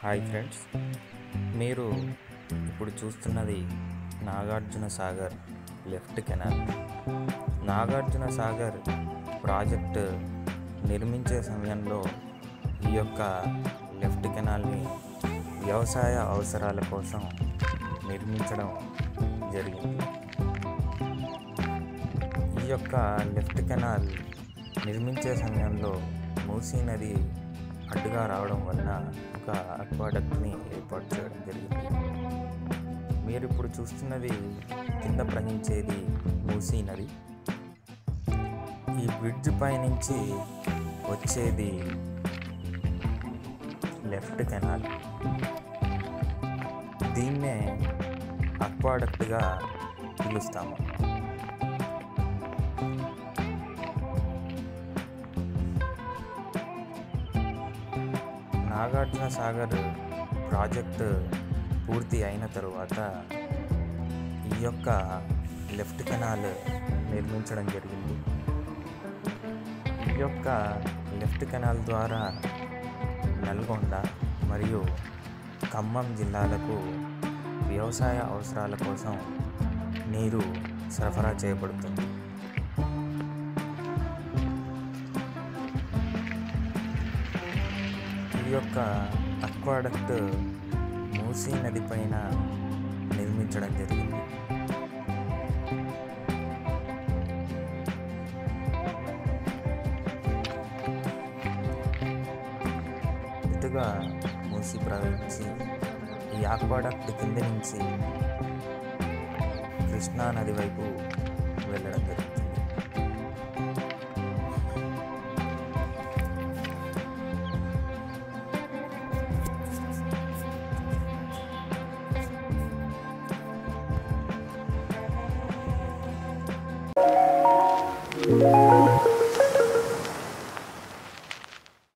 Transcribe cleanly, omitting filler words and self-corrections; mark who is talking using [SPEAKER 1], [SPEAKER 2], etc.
[SPEAKER 1] Hi friends, మీరు ఇప్పుడు చూస్తున్నది Nagarjuna Sagar left canal. Nagarjuna Sagar project నిర్మించే సమయంలో ఈ యొక్క లెఫ్ట్ కెనాల్ని వ్యవసాయ అవసరాల కోసం నిర్మించడం జరిగింది. ఈ యొక్క లెఫ్ట్ కెనాల్ నిర్మించే సమయంలో మూసీ నది అడ్డుగా రావడం వలన ఒక అక్వాడక్ట్ని ఏర్పాటు చేయడం జరిగింది. మీరు ఇప్పుడు చూస్తున్నది కింద ప్రవహించేది మూసీ నది. ఈ బ్రిడ్జ్ పైనుంచి వచ్చేది లెఫ్ట్ కెనాల్. దీన్నే అక్వాడక్ట్గా పిలుస్తాము. నాగార్జున సాగర్ ప్రాజెక్ట్ పూర్తి అయిన తరువాత ఈ యొక్క లెఫ్ట్ కెనాల్ నిర్మించడం జరిగింది. ఈ యొక్క లెఫ్ట్ కెనాల్ ద్వారా నల్గొండ మరియు ఖమ్మం జిల్లాలకు వ్యవసాయ అవసరాల కోసం నీరు సరఫరా చేయబడుతుంది. ఈ యొక్క అక్వాడక్ట్ మూసీ నది పైన నిర్మించడం జరిగింది. ఇటుగా మూసీ ప్రవహించి ఈ అక్వాడక్ట్ కింద నుంచి కృష్ణా నది వైపు వెళ్ళడం జరుగుతుంది.